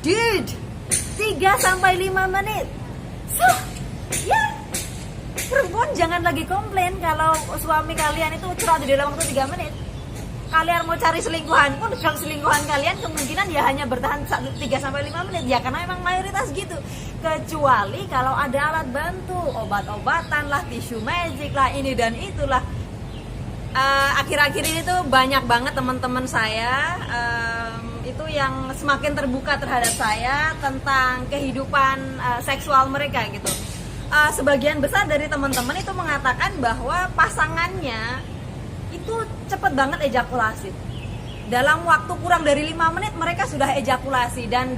dude, 3-5 menit. So, ya, perempuan jangan lagi komplain kalau suami kalian itu curhat di dalam waktu 3 menit. Kalian mau cari selingkuhan pun, kalau selingkuhan kalian kemungkinan ya hanya bertahan 3-5 menit ya, karena memang mayoritas gitu. Kecuali kalau ada alat bantu, obat-obatan lah, tisu magic lah, ini dan itulah. Akhir-akhir ini tuh banyak banget teman-teman saya itu yang semakin terbuka terhadap saya tentang kehidupan seksual mereka gitu. Sebagian besar dari teman-teman itu mengatakan bahwa pasangannya itu cepet banget ejakulasi. Dalam waktu kurang dari 5 menit mereka sudah ejakulasi, dan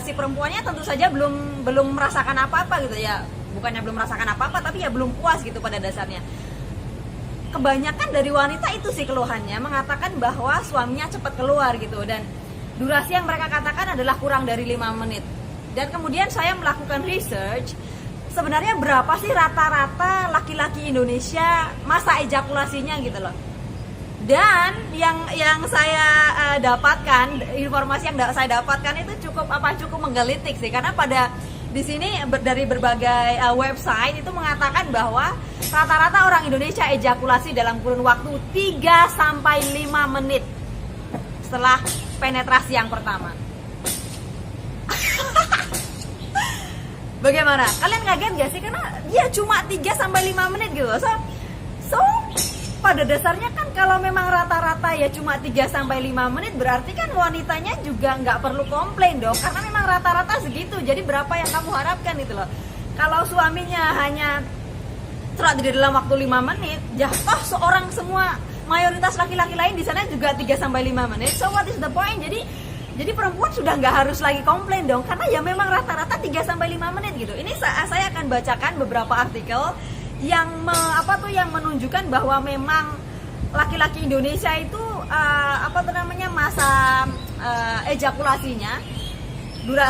si perempuannya tentu saja belum merasakan apa-apa gitu ya. Bukannya belum merasakan apa-apa, tapi ya belum puas gitu pada dasarnya. Kebanyakan dari wanita itu sih keluhannya, mengatakan bahwa suaminya cepat keluar gitu, dan durasi yang mereka katakan adalah kurang dari 5 menit. Dan kemudian saya melakukan research, sebenarnya berapa sih rata-rata laki-laki Indonesia masa ejakulasinya gitu loh. Dan yang saya dapatkan, informasi yang saya dapatkan itu cukup menggelitik sih, karena di sini dari berbagai website itu mengatakan bahwa rata-rata orang Indonesia ejakulasi dalam kurun waktu 3-5 menit setelah penetrasi yang pertama. Bagaimana? Kalian kaget gak sih? Karena dia cuma 3-5 menit gitu. So pada dasarnya kan kalau memang rata-rata ya cuma 3-5 menit, berarti kan wanitanya juga nggak perlu komplain dong, karena memang rata-rata segitu. Jadi berapa yang kamu harapkan gitu loh. Kalau suaminya hanya cerah di dalam waktu 5 menit, ya toh seorang semua mayoritas laki-laki lain di sana juga 3-5 menit. So what is the point? Jadi perempuan sudah nggak harus lagi komplain dong, karena ya memang rata-rata 3-5 menit gitu. Ini saya akan bacakan beberapa artikel yang menunjukkan bahwa memang laki-laki Indonesia itu masa ejakulasinya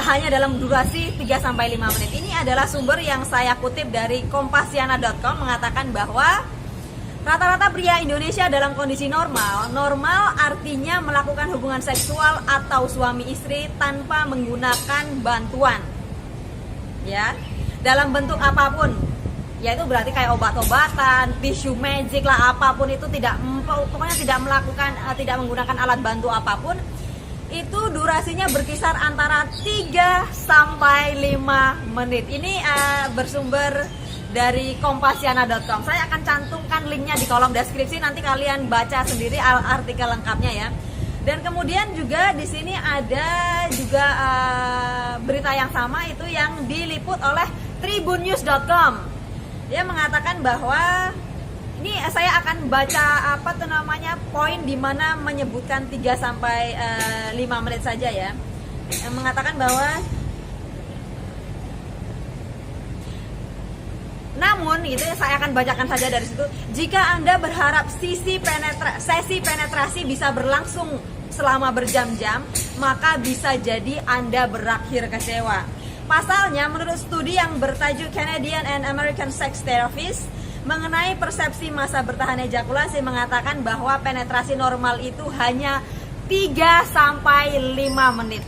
hanya dalam durasi 3-5 menit. Ini adalah sumber yang saya kutip dari kompasiana.com, mengatakan bahwa rata-rata pria Indonesia dalam kondisi normal artinya melakukan hubungan seksual atau suami istri tanpa menggunakan bantuan, ya, dalam bentuk apapun. Yaitu berarti kayak obat-obatan, tisu magic lah, apapun itu pokoknya tidak menggunakan alat bantu apapun. Itu durasinya berkisar antara 3-5 menit. Ini bersumber dari kompasiana.com. Saya akan cantumkan linknya di kolom deskripsi, nanti kalian baca sendiri artikel lengkapnya ya. Dan kemudian juga di sini ada juga berita yang sama, itu yang diliput oleh tribunnews.com. Dia mengatakan bahwa ini saya akan baca poin di mana menyebutkan 3-5 menit saja ya. Yang mengatakan bahwa namun gitu ya, saya akan bacakan saja dari situ. Jika Anda berharap sesi penetrasi bisa berlangsung selama berjam-jam, maka bisa jadi Anda berakhir kecewa. Pasalnya, menurut studi yang bertajuk Canadian and American Sex Therapists mengenai persepsi masa bertahan ejakulasi, mengatakan bahwa penetrasi normal itu hanya 3-5 menit.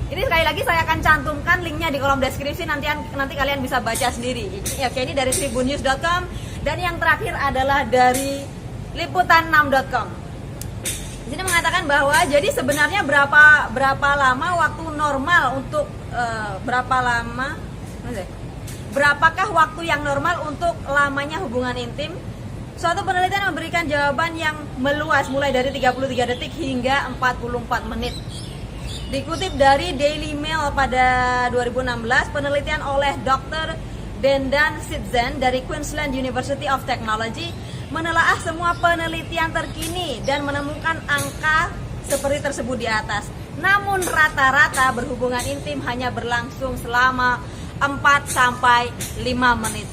Ini sekali lagi saya akan cantumkan linknya di kolom deskripsi, nanti kalian bisa baca sendiri. Oke, ini dari tribunnews.com, dan yang terakhir adalah dari liputan6.com. Di sini mengatakan bahwa jadi sebenarnya berapa lama waktu normal untuk berapakah waktu yang normal untuk lamanya hubungan intim? Suatu penelitian memberikan jawaban yang meluas, mulai dari 33 detik hingga 44 menit. Dikutip dari Daily Mail pada 2016, penelitian oleh Dr. Dendan Sitzen dari Queensland University of Technology menelaah semua penelitian terkini dan menemukan angka seperti tersebut di atas. Namun rata-rata berhubungan intim hanya berlangsung selama 4-5 menit.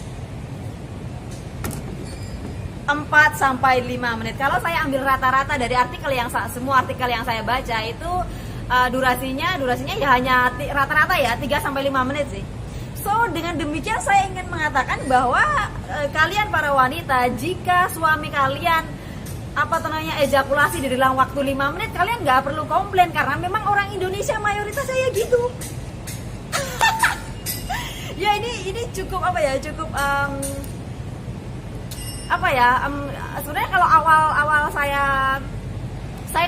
4-5 menit. Kalau saya ambil rata-rata dari semua artikel yang saya baca itu durasinya ya hanya rata-rata ya 3-5 menit sih. So dengan demikian saya ingin mengatakan bahwa kalian para wanita, jika suami kalian apa namanya ejakulasi di dalam waktu 5 menit, kalian nggak perlu komplain karena memang orang Indonesia mayoritas saya gitu. Ya ini cukup apa ya, cukup sebenarnya kalau awal saya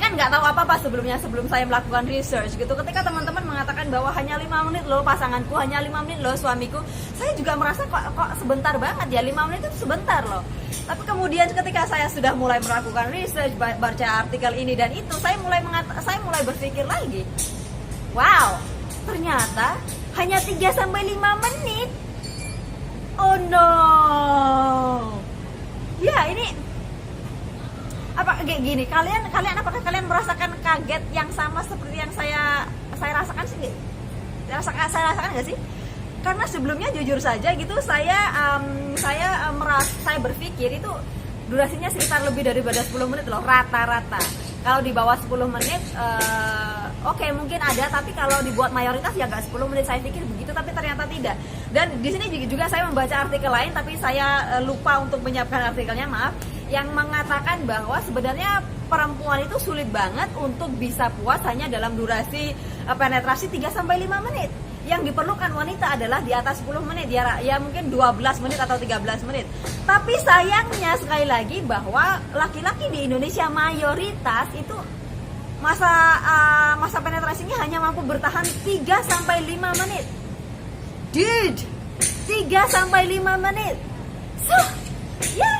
kan nggak tahu apa-apa sebelum saya melakukan research gitu. Ketika teman-teman mengatakan bahwa hanya 5 menit loh pasanganku, hanya 5 menit loh suamiku, saya juga merasa kok sebentar banget ya, 5 menit itu sebentar loh. Tapi kemudian ketika saya sudah mulai melakukan research, baca artikel ini dan itu, saya mulai berpikir lagi, wow, ternyata hanya 3-5 menit. Oh no. Ya ini apa kayak gini, apakah kalian merasakan kaget yang sama seperti yang saya rasakan sih? Saya rasakan nggak sih? Karena sebelumnya jujur saja gitu saya berpikir itu durasinya sekitar lebih daripada 10 menit loh rata-rata. Kalau di bawah 10 menit oke, mungkin ada, tapi kalau dibuat mayoritas ya nggak 10 menit, saya pikir begitu, tapi ternyata tidak. Dan di sini juga saya membaca artikel lain, tapi saya lupa untuk menyiapkan artikelnya, maaf, yang mengatakan bahwa sebenarnya perempuan itu sulit banget untuk bisa puas hanya dalam durasi penetrasi 3-5 menit. Yang diperlukan wanita adalah di atas 10 menit, ya mungkin 12 menit atau 13 menit. Tapi sayangnya sekali lagi bahwa laki-laki di Indonesia mayoritas itu masa penetrasinya hanya mampu bertahan 3-5 menit. Dude, 3-5 menit. So, ya,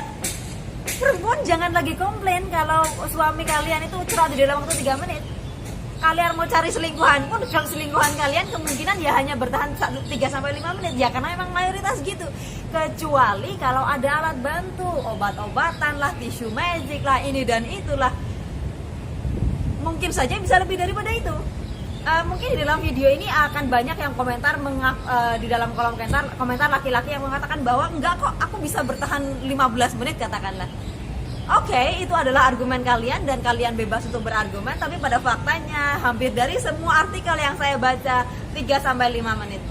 perempuan jangan lagi komplain kalau suami kalian itu curhat di dalam waktu 3 menit. Kalian mau cari selingkuhan pun, kalau selingkuhan kalian kemungkinan ya hanya bertahan 3-5 menit ya, karena emang mayoritas gitu. Kecuali kalau ada alat bantu, obat-obatan lah, tisu magic lah, ini dan itulah, mungkin saja bisa lebih daripada itu. Mungkin di dalam video ini akan banyak yang komentar di dalam kolom komentar laki-laki yang mengatakan bahwa enggak kok, aku bisa bertahan 15 menit katakanlah. Oke, itu adalah argumen kalian dan kalian bebas untuk berargumen, tapi pada faktanya hampir dari semua artikel yang saya baca 3-5 menit.